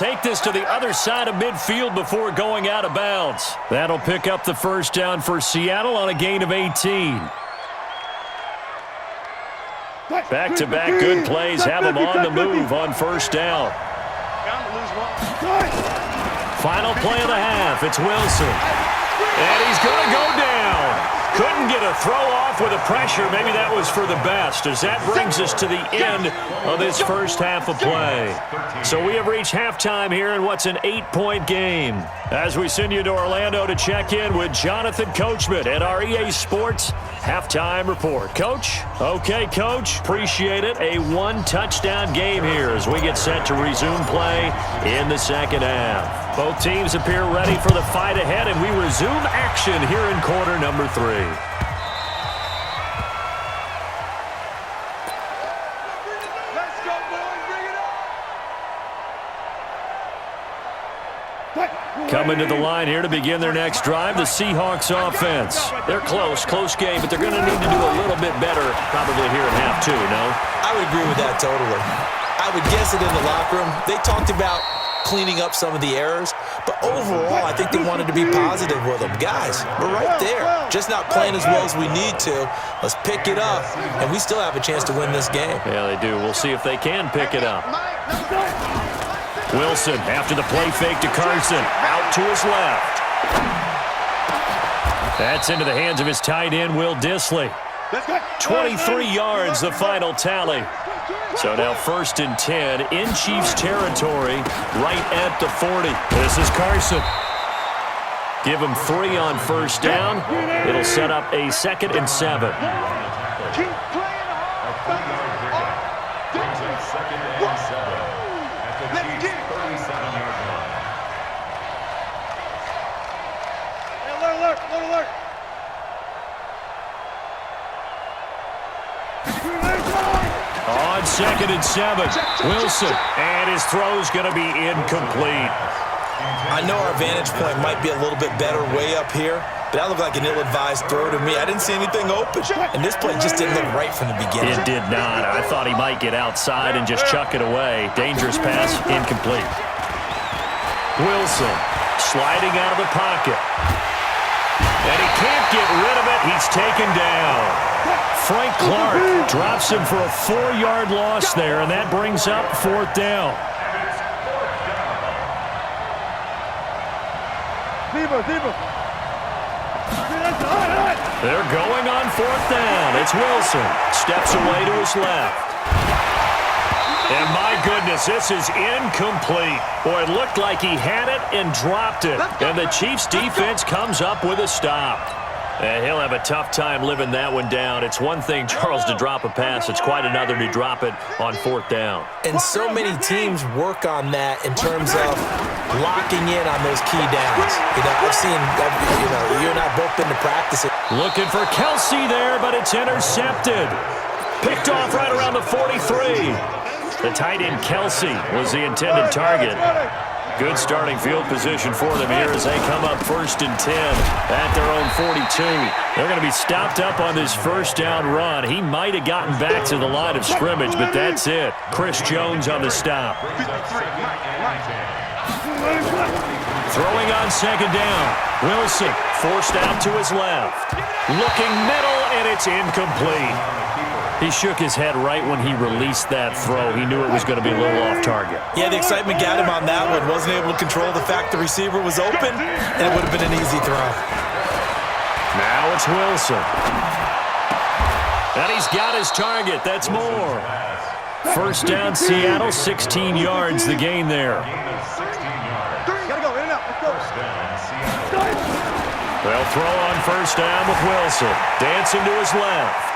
Take this to the other side of midfield before going out of bounds. That'll pick up the first down for Seattle on a gain of 18. Back-to-back good plays have them on the move on first down. Final play of the half. It's Wilson. And he's going to go down. Couldn't get a throw off with the pressure. Maybe that was for the best, as that brings us to the end of this first half of play. So we have reached halftime here in what's an 8-point game. As we send you to Orlando to check in with Jonathan Coachman at our EA Sports Halftime Report. Coach? Okay, Coach. Appreciate it. A one-touchdown game here as we get set to resume play in the second half. Both teams appear ready for the fight ahead, and we resume action here in quarter number 3. Coming to the line here to begin their next drive, the Seahawks offense. They're close game, but they're going to need to do a little bit better probably here in half 2, no? I would agree with that totally. I would guess it in the locker room. They talked about cleaning up some of the errors, but overall, I think they wanted to be positive with them. Guys, we're right there. Just not playing as well as we need to. Let's pick it up, and we still have a chance to win this game. Yeah, they do. We'll see if they can pick it up. Wilson, after the play fake to Carson, out to his left. That's into the hands of his tight end, Will Dissly. 23 yards, the final tally. So now 1st and 10 in Chiefs territory, right at the 40. This is Carson. Give him 3 on first down. It'll set up a 2nd and 7. On 2nd and 7, Wilson, and his throw's going to be incomplete. I know our vantage point might be a little bit better way up here, but that looked like an ill-advised throw to me. I didn't see anything open, and this play just didn't look right from the beginning. It did not. I thought he might get outside and just chuck it away. Dangerous pass, incomplete. Wilson sliding out of the pocket. And he can't get rid of it. He's taken down. Frank Clark drops him for a 4-yard loss there, and that brings up 4th down. They're going on 4th down. It's Wilson. Steps away to his left. And my goodness, this is incomplete. Boy, it looked like he had it and dropped it. And the Chiefs defense comes up with a stop. And he'll have a tough time living that one down. It's one thing, Charles, to drop a pass. It's quite another to drop it on 4th down. And so many teams work on that in terms of locking in on those key downs. You know, I've seen, you and I both been to practice it. Looking for Kelsey there, but it's intercepted. Picked off right around the 43. The tight end Kelsey was the intended target. Good starting field position for them here as they come up 1st and 10 at their own 42. They're going to be stopped up on this first down run. He might have gotten back to the line of scrimmage, but that's it. Chris Jones on the stop. Throwing on 2nd down. Wilson forced out to his left. Looking middle, and it's incomplete. He shook his head right when he released that throw. He knew it was going to be a little off target. Yeah, the excitement got him on that one. Wasn't able to control the fact the receiver was open, and it would have been an easy throw. Now it's Wilson. And he's got his target. That's more. 1st down, Seattle, 16 yards the gain there. They'll throw on 1st down with Wilson. Dancing to his left.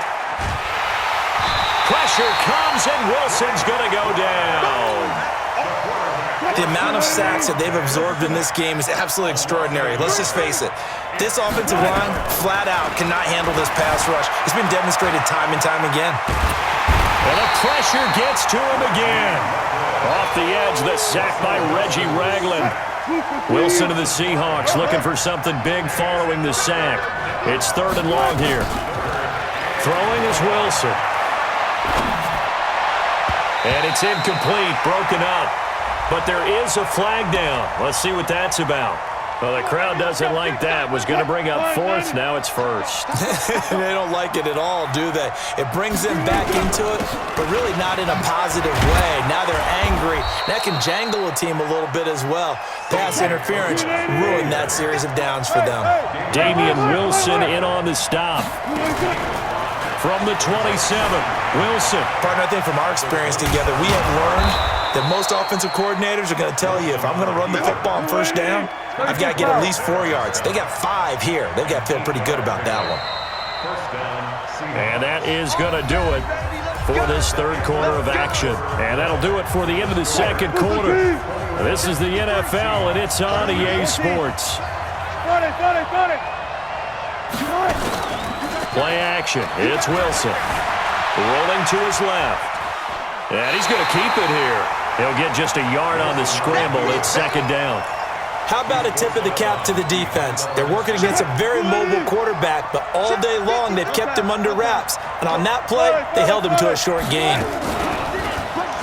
Pressure comes, and Wilson's going to go down. The amount of sacks that they've absorbed in this game is absolutely extraordinary. Let's just face it. This offensive line, flat out, cannot handle this pass rush. It's been demonstrated time and time again. And the pressure gets to him again. Off the edge, the sack by Reggie Ragland. Wilson of the Seahawks looking for something big following the sack. It's 3rd and long here. Throwing is Wilson. And it's incomplete, broken up. But there is a flag down. Let's see what that's about. Well, the crowd doesn't like that. Was going to bring up fourth. Now it's first. They don't like it at all, do they? It brings them back into it, but really not in a positive way. Now they're angry. That can jangle a team a little bit as well. Pass interference ruined that series of downs for them. Damian Wilson in on the stop. From the 27, Wilson. Partner, I think from our experience together, we have learned that most offensive coordinators are going to tell you, if I'm going to run the football on first down, I've got to get at least 4 yards. They got 5 here. They've got to feel pretty good about that one. And that is going to do it for this third quarter of action. And that'll do it for the end of the second quarter. This is the NFL, and it's on EA Sports. Play action. It's Wilson. Rolling to his left. And he's going to keep it here. He'll get just a yard on the scramble. It's second down. How about a tip of the cap to the defense? They're working against a very mobile quarterback, but all day long they've kept him under wraps. And on that play, they held him to a short gain.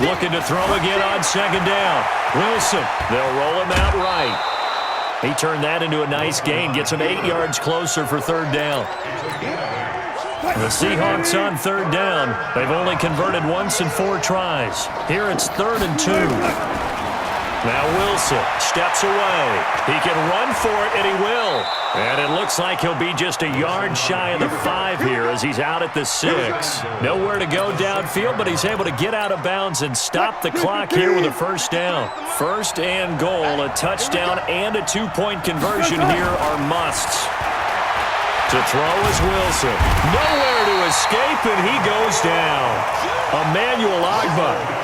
Looking to throw again on second down. Wilson, they'll roll him out right. He turned that into a nice gain, gets him 8 yards closer for third down. The Seahawks on third down. They've only converted once in 4 tries. Here it's 3rd and 2. Now Wilson steps away. He can run for it, and he will. And it looks like he'll be just a yard shy of the 5 here as he's out at the 6. Nowhere to go downfield, but he's able to get out of bounds and stop the clock here with a first down. First and goal, a touchdown and a 2-point conversion here are musts. To throw is Wilson. Nowhere to escape, and he goes down. Emmanuel Ogbah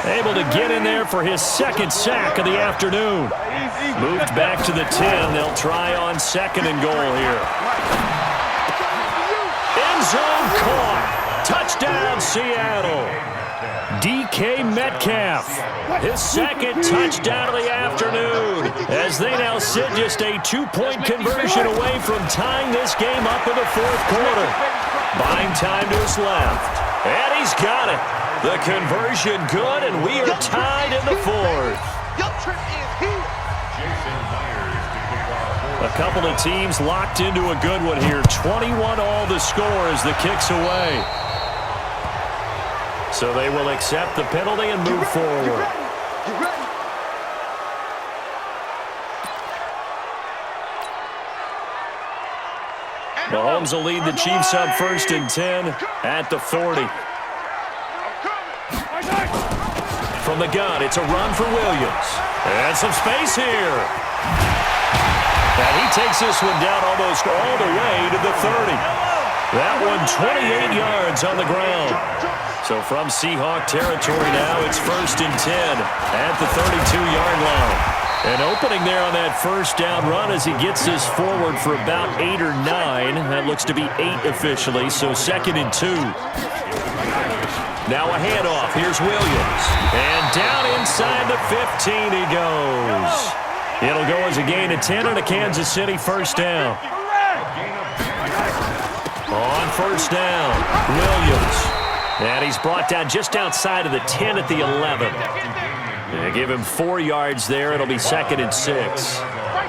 able to get in there for his second sack of the afternoon. Moved back to the 10. They'll try on second and goal here. End zone caught. Touchdown, Seattle. DK Metcalf, his second touchdown of the afternoon, as they now sit just a 2-point conversion away from tying this game up in the fourth quarter. Buying time to his left, and he's got it. The conversion good, and we are tied in the fourth. A couple of teams locked into a good one here. 21 all the score as the kick's away. So they will accept the penalty and move forward. Mahomes will lead the Chiefs up 1st and 10 at the 40. From the gun, it's a run for Williams. And some space here. And he takes this one down almost all the way to the 30. That one 28 yards on the ground. So from Seahawk territory now, it's 1st and 10 at the 32-yard line. An opening there on that first down run as he gets this forward for about 8 or 9. That looks to be 8 officially, so 2nd and 2. Now a handoff. Here's Williams. And down inside the 15 he goes. It'll go as a gain of 10 and a Kansas City first down. On first down, Williams. And he's brought down just outside of the 10 at the 11. They give him 4 yards there. It'll be 2nd and 6.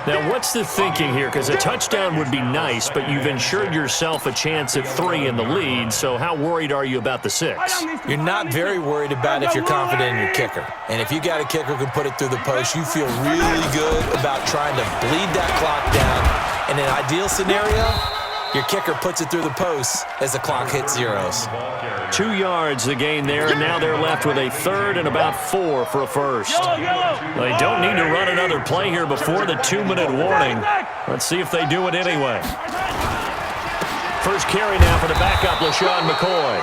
Now, what's the thinking here? Because a touchdown would be nice, but you've ensured yourself a chance at 3 in the lead, so how worried are you about the 6? You're not very worried about if you're confident in your kicker. And if you got a kicker who can put it through the post, you feel really good about trying to bleed that clock down. In an ideal scenario, your kicker puts it through the post as the clock hits zeros. 2 yards the gain there, and now they're left with a 3rd and about 4 for a first. They don't need to run another play here before the 2-minute warning. Let's see if they do it anyway. First carry now for the backup, LaShawn McCoy.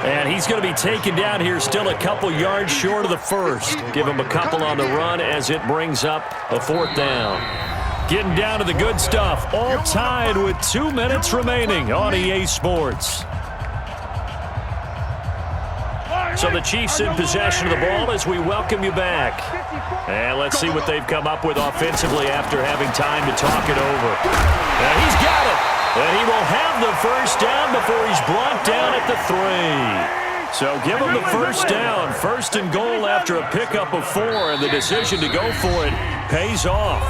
And he's going to be taken down here still a couple yards short of the first. Give him a couple on the run as it brings up a 4th down. Getting down to the good stuff, all tied with 2 minutes remaining on EA Sports. So the Chiefs in possession of the ball as we welcome you back. And let's see what they've come up with offensively after having time to talk it over. And he's got it. And he will have the first down before he's brought down at the 3. So give them the first down. First and goal after a pickup of 4, and the decision to go for it pays off.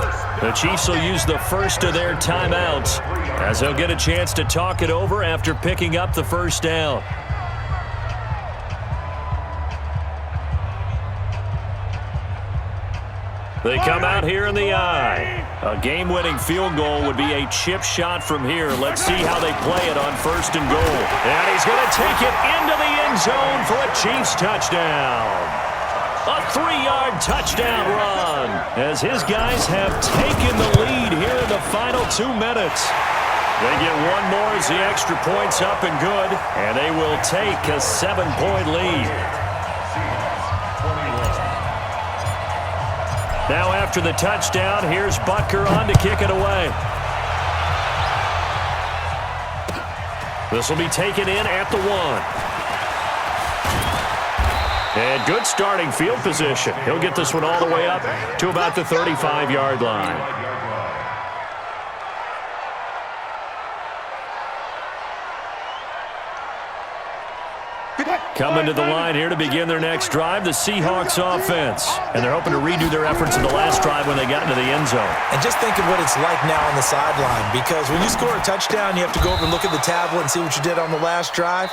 The Chiefs will use the first of their timeouts as they'll get a chance to talk it over after picking up the first down. They come out here in the eye. A game-winning field goal would be a chip shot from here. Let's see how they play it on first and goal. And he's going to take it into the end zone for a Chiefs touchdown. A 3-yard touchdown run as his guys have taken the lead here in the final 2 minutes. They get one more as the extra point's up and good, and they will take a 7-point lead. Now after the touchdown, here's Butker on to kick it away. This will be taken in at the 1. And good starting field position. He'll get this one all the way up to about the 35-yard line. Coming to the line here to begin their next drive, the Seahawks offense. And they're hoping to redo their efforts in the last drive when they got into the end zone. And just think of what it's like now on the sideline, because when you score a touchdown, you have to go over and look at the tablet and see what you did on the last drive.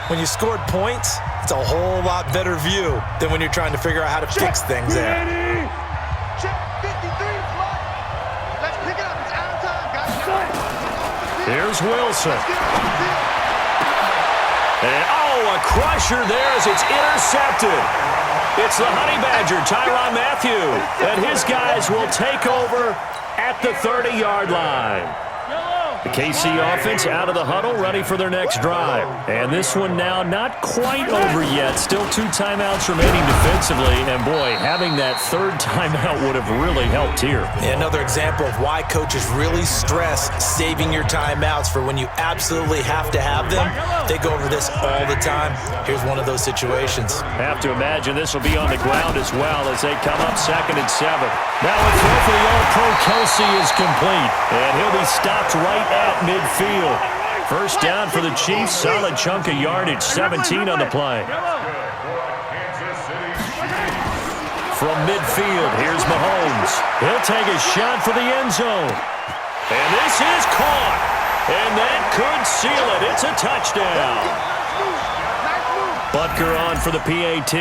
When you scored points, it's a whole lot better view than when you're trying to figure out how to fix things there. Here's Wilson. And, a crusher there as it's intercepted. It's the Honey Badger, Tyrann Mathieu, and his guys will take over at the 30-yard line. The KC offense out of the huddle, ready for their next drive. And this one now not quite over yet. Still 2 timeouts remaining defensively. And, boy, having that third timeout would have really helped here. Yeah, another example of why coaches really stress saving your timeouts for when you absolutely have to have them. They go over this all the time. Here's one of those situations. Have to imagine this will be on the ground as well as they come up 2nd and 7. Now a throw for the All-Pro Kelsey is complete. And he'll be stopped right at midfield. First down for the Chiefs. Solid chunk of yardage. 17 on the play. From midfield, here's Mahomes. He'll take a shot for the end zone. And this is caught. And that could seal it. It's a touchdown. Butker on for the PAT.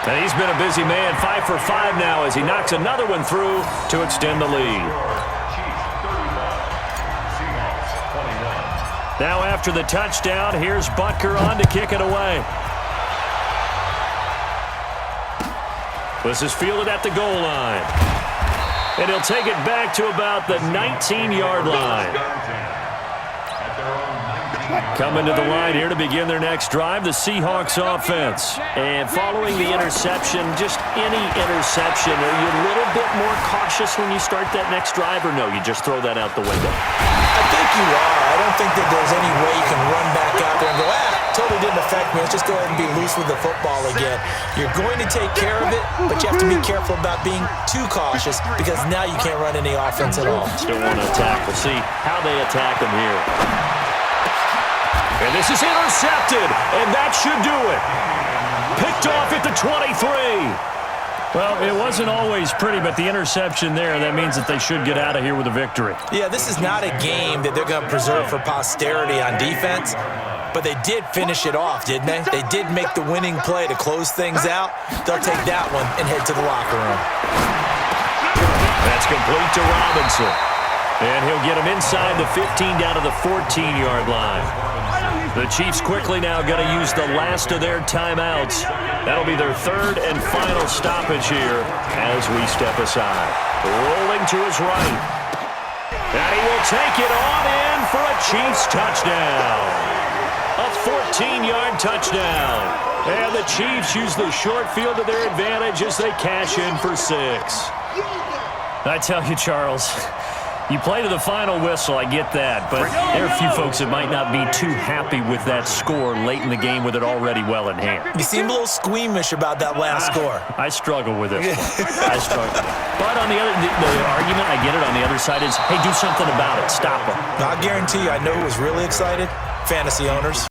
And he's been a busy man, 5 for 5 now as he knocks another one through to extend the lead. Now after the touchdown, here's Butker on to kick it away. This is fielded at the goal line. And he'll take it back to about the 19-yard line. Coming to the line here to begin their next drive, the Seahawks offense. And following the interception, just any interception, are you a little bit more cautious when you start that next drive, or no, you just throw that out the window? I think you are. I don't think that there's any way you can run back out there and go, totally didn't affect me. Let's just go ahead and be loose with the football again. You're going to take care of it, but you have to be careful about being too cautious because now you can't run any offense at all. Still want to attack. We'll see how they attack them here. And this is intercepted, and that should do it. Picked off at the 23. Well, it wasn't always pretty, but the interception there, that means that they should get out of here with a victory. Yeah, this is not a game that they're going to preserve for posterity on defense, but they did finish it off, didn't they? They did make the winning play to close things out. They'll take that one and head to the locker room. That's complete to Robinson. And he'll get him inside the 15 down to the 14-yard line. The Chiefs quickly now going to use the last of their timeouts. That'll be their third and final stoppage here as we step aside. Rolling to his right. And he will take it on in for a Chiefs touchdown. A 14-yard touchdown. And the Chiefs use the short field to their advantage as they cash in for 6. I tell you, Charles, You play to the final whistle, I get that, but there are a few folks that might not be too happy with that score late in the game with it already well in hand. You seem a little squeamish about that last score. I struggle with this one. I struggle. But on the argument, I get it, on the other side is, hey, do something about it. Stop them. I guarantee you, I know who was really excited. Fantasy owners.